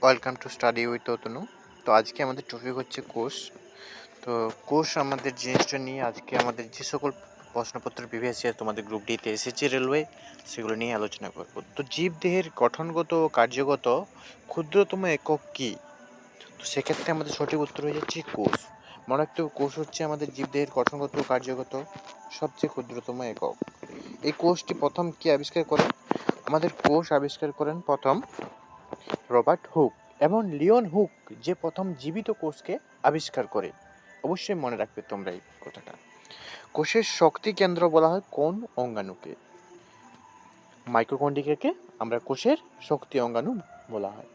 Welcome to study with Atanu. তো আজকে আমাদের টপিক হচ্ছে কোষ। তো কোষ আমাদের জিনিসটা নিয়ে আজকে আমাদের যে সকল প্রশ্নপত্র প্রিভিয়াস ইয়ার তোমাদের গ্রুপ ডিতে এসেছে রেলওয়ে, সেগুলো নিয়ে আলোচনা করব। তো জীবদেহের গঠনগত ও কার্যগত ক্ষুদ্রতম একক কী? তো সেক্ষেত্রে আমাদের সঠিক উত্তর হয়ে যাচ্ছে কোষ। মনে রাখতে হবে, কোষ হচ্ছে আমাদের জীবদেহের গঠনগত ও কার্যগত সবচেয়ে ক্ষুদ্রতম একক। এই কোষটি প্রথম কে আবিষ্কার করেন? আমাদের কোষ আবিষ্কার করেন প্রথম রবার্ট হুক এবং লিওন হুক, যে প্রথম জীবিত কোষকে আবিষ্কার করে। অবশ্যই মনে রাখবে তোমরা এই কথাটা। কোষের শক্তি কেন্দ্র বলা হয় কোন অঙ্গাণুকে? মাইটোকন্ড্রিয়াকে আমরা কোষের শক্তি অঙ্গাণু বলা হয়।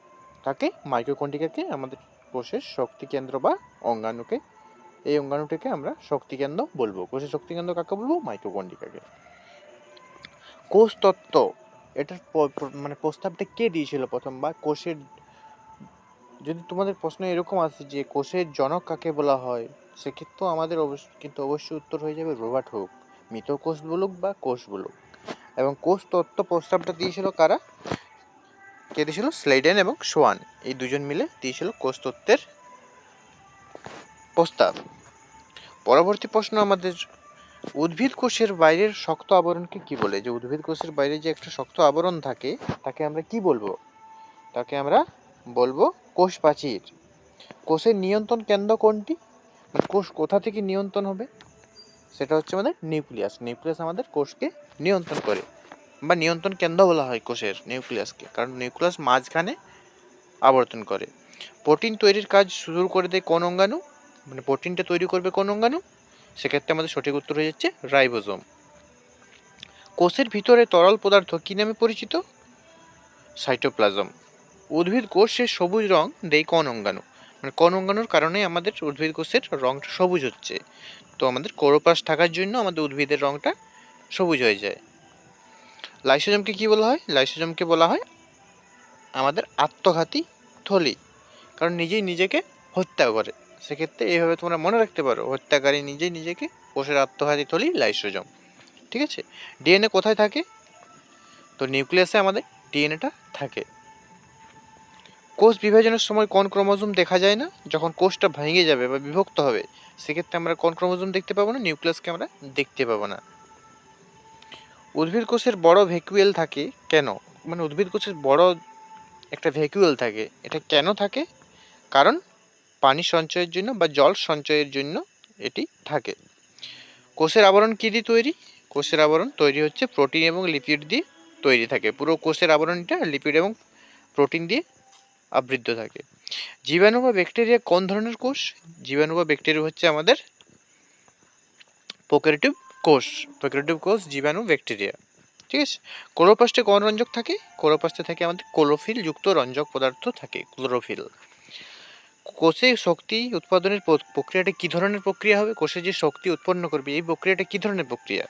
তাকে মাইটোকন্ড্রিয়াকে আমাদের কোষের শক্তি কেন্দ্র বা অঙ্গাণুকে, এই অঙ্গাণুটিকে আমরা শক্তি কেন্দ্র বলবো। কোষের শক্তি কেন্দ্র কাকে বলবো? মাইটোকন্ড্রিয়াকে। কোষ তত্ত্ব, এটার মানে প্রস্তাবটা কে দিয়েছিল প্রথম? বা কোষের, যদি তোমাদের প্রশ্ন এরকম আসে যে কোষের জনক কাকে বলা হয়, সেক্ষেত্রেও আমাদের অবশ্যই উত্তর হয়ে যাবে রবার্ট হুক। মৃত কোষ বলুক বা কোষ বলুক। এবং কোষ তত্ত্ব প্রস্তাবটা দিয়েছিল কারা? কে দিয়েছিল? স্লেডেন এবং সোয়ান, এই দুজন মিলে দিয়েছিল কোষ তত্ত্বের প্রস্তাব। পরবর্তী প্রশ্ন আমাদের, উদ্ভিদ কোষের বাইরের শক্ত আবরণকে কি বলে? যে উদ্ভিদ কোষের বাইরে যে একটা শক্ত আবরণ থাকে, তাকে আমরা কি বলবো? তাকে আমরা বলবো কোষ প্রাচীর। কোষের নিয়ন্ত্রণ কেন্দ্র কোনটি? মানে কোষ কোথা থেকে নিয়ন্ত্রণ হবে? সেটা হচ্ছে আমাদের নিউক্লিয়াস। নিউক্লিয়াস আমাদের কোষকে নিয়ন্ত্রণ করে, বা নিয়ন্ত্রণ কেন্দ্র বলা হয় কোষের নিউক্লিয়াসকে, কারণ নিউক্লিয়াস মাঝখানে আবর্তন করে। প্রোটিন তৈরির কাজ শুরু করে দেয় কোন অঙ্গাণু? মানে প্রোটিনটা তৈরি করবে কোন অঙ্গাণু? সেক্ষেত্রে আমাদের সঠিক উত্তর হয়ে যাচ্ছে রাইবোজোম। কোষের ভিতরে তরল পদার্থ কি নামে পরিচিত? সাইটোপ্লাজম। উদ্ভিদ কোষের সবুজ রং দেয় কোন অঙ্গাণু? মানে কোন অঙ্গাণুর কারণে আমাদের উদ্ভিদ কোষের রংটা সবুজ হচ্ছে? তো আমাদের ক্লোরোপ্লাস্ট থাকার জন্য আমাদের উদ্ভিদের রংটা সবুজ হয়ে যায়। লাইসোজোমকে কি বলা হয়? লাইসোজোমকে বলা হয় আমাদের আত্মঘাতী থলি, কারণ নিজেই নিজেকে হত্যা করে। সেক্ষেত্রে এইভাবে তোমরা মনে রাখতে পারো, হত্যাকারী নিজেই নিজেকে, কোষের আত্মঘাতী থলি লাইসোজোম। ঠিক আছে। ডিএনএ কোথায় থাকে? তো নিউক্লিয়াসে আমাদের ডিএনএটা থাকে। কোষ বিভাজনের সময় কোন ক্রোমোজোম দেখা যায় না? যখন কোষটা ভেঙে যাবে বা বিভক্ত হবে, সেক্ষেত্রে আমরা কোন ক্রোমোজোম দেখতে পাবো না? নিউক্লিয়াসকে আমরা দেখতে পাবো না। উদ্ভিদ কোষের বড় ভ্যাকুয়েল থাকে কেন? মানে উদ্ভিদ কোষের বড় একটা ভ্যাকুয়েল থাকে, এটা কেন থাকে? কারণ পানি সঞ্চয়ের জন্য বা জল সঞ্চয়ের জন্য এটি থাকে। কোষের আবরণ কী দিয়ে তৈরি? কোষের আবরণ তৈরি হচ্ছে প্রোটিন এবং লিপিড দিয়ে তৈরি থাকে। পুরো কোষের আবরণটা লিপিড এবং প্রোটিন দিয়ে আবৃত থাকে। জীবাণু বা ব্যাকটেরিয়া কোন ধরনের কোষ? জীবাণু বা ব্যাকটেরিয়া হচ্ছে আমাদের প্রোক্যারিওটিক কোষ। প্রোক্যারিওটিক কোষ জীবাণু ব্যাকটেরিয়া। ঠিক আছে। ক্লোরোপ্লাস্টে কোন রঞ্জক থাকে? ক্লোরোপ্লাস্টে থাকে আমাদের ক্লোরোফিল যুক্ত রঞ্জক পদার্থ থাকে, ক্লোরোফিল। কোষে শক্তি উৎপাদনের প্রক্রিয়াটা কী ধরনের প্রক্রিয়া হবে? কোষে যে শক্তি উৎপন্ন করবে, এই প্রক্রিয়াটা কী ধরনের প্রক্রিয়া?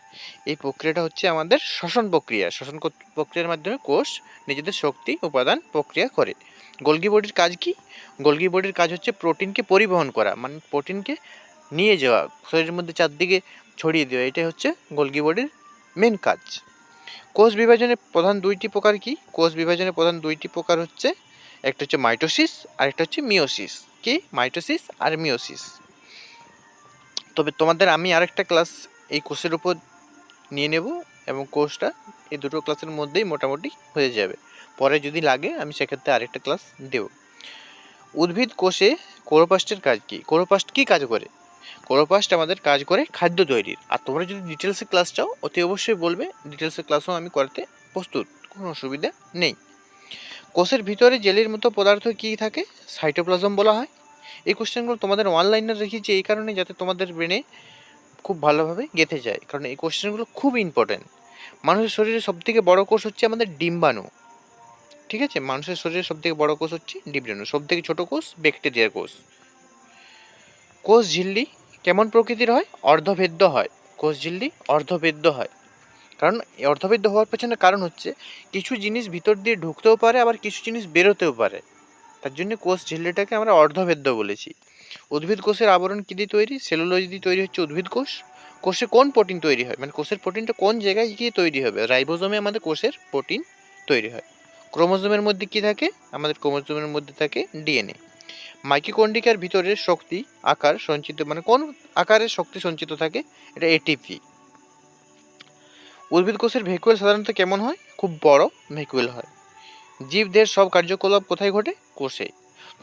এই প্রক্রিয়াটা হচ্ছে আমাদের শ্বসন প্রক্রিয়া। শ্বসন প্রক্রিয়ার মাধ্যমে কোষ নিজেদের শক্তি উপাদান প্রক্রিয়া করে। গোলগি বডির কাজ কি? গোলগি বডির কাজ হচ্ছে প্রোটিনকে পরিবহন করা, মানে প্রোটিনকে নিয়ে যাওয়া, শরীরের মধ্যে চারদিকে ছড়িয়ে দেওয়া, এটাই হচ্ছে গোলগি বডির মেন কাজ। কোষ বিভাজনের প্রধান দুইটি প্রকার কি? কোষ বিভাজনের প্রধান দুইটি প্রকার হচ্ছে, একটা হচ্ছে মাইটোসিস আর একটা হচ্ছে মিওসিস। কি? মাইটোসিস আর মিওসিস। তবে তোমাদের আমি আরেকটা ক্লাস এই কোষের উপর নিয়ে নেব, এবং কোষটা এই দুটো ক্লাসের মধ্যেই মোটামুটি হয়ে যাবে। পরে যদি লাগে আমি সেক্ষেত্রে আরেকটা ক্লাস দেব। উদ্ভিদ কোষে ক্লোরোপ্লাস্টের কাজ কি? ক্লোরোপ্লাস্ট কি কাজ করে? ক্লোরোপ্লাস্ট আমাদের কাজ করে খাদ্য তৈরির। আর তোমরা যদি ডিটেলসে ক্লাস চাও, অতি অবশ্যই বলবে, ডিটেলসের ক্লাসও আমি করতে প্রস্তুত, কোনো অসুবিধা নেই। কোষের ভিতরে জেলির মতো পদার্থ কী থাকে? সাইটোপ্লাজম বলা হয়। এই কোশ্চেনগুলো তোমাদের অনলাইনে রেখেছি এই কারণে, যাতে তোমাদের ব্রেনে খুব ভালোভাবে গেঁথে যায়, কারণ এই কোশ্চেনগুলো খুব ইম্পর্টেন্ট। মানুষের শরীরে সবথেকে বড় কোষ হচ্ছে আমাদের ডিম্বাণু। ঠিক আছে, মানুষের শরীরে সবথেকে বড় কোষ হচ্ছে ডিম্বাণু, সবথেকে ছোট কোষ ব্যাকটেরিয়ার কোষ। কোষ ঝিল্লি কেমন প্রকৃতির হয়? অর্ধভেদ্য হয়। কোষ ঝিল্লি অর্ধভেদ্য হয়, কারণ অর্ধভেদ্য হওয়ার পেছনে কারণ হচ্ছে কিছু জিনিস ভিতর দিয়ে ঢুকতেও পারে, আবার কিছু জিনিস বেরোতেও পারে, তার জন্য কোষ ঝিল্লিটাকে আমরা অর্ধভেদ্য বলেছি। উদ্ভিদ কোষের আবরণ কী দিয়ে তৈরি? সেলুলোজ দিয়ে তৈরি হচ্ছে উদ্ভিদ কোষ। কোষে কোন প্রোটিন তৈরি হয়? মানে কোষের প্রোটিনটা কোন জায়গায় গিয়ে তৈরি হবে? রাইবোজোমে আমাদের কোষের প্রোটিন তৈরি হয়। ক্রোমোজোমের মধ্যে কি থাকে? আমাদের ক্রোমোজোমের মধ্যে থাকে ডিএনএ। মাইটোকন্ড্রিয়ার ভিতরে শক্তি আকার সঞ্চিত, মানে কোন আকারের শক্তি সঞ্চিত থাকে? এটা এটিপি। উদ্ভিদ কোষের ভ্যাকুয়াল সাধারণত কেমন হয়? খুব বড় ভ্যাকুয়াল হয়। জীবদের সব কার্যকলাপ কোথায় ঘটে? কোষে।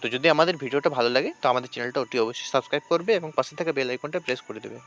তো যদি আমাদের ভিডিওটা ভালো লাগে তো আমাদের চ্যানেলটা অতি অবশ্যই সাবস্ক্রাইব করবে এবং পাশে থাকা বেল আইকনটা প্রেস করে দেবে।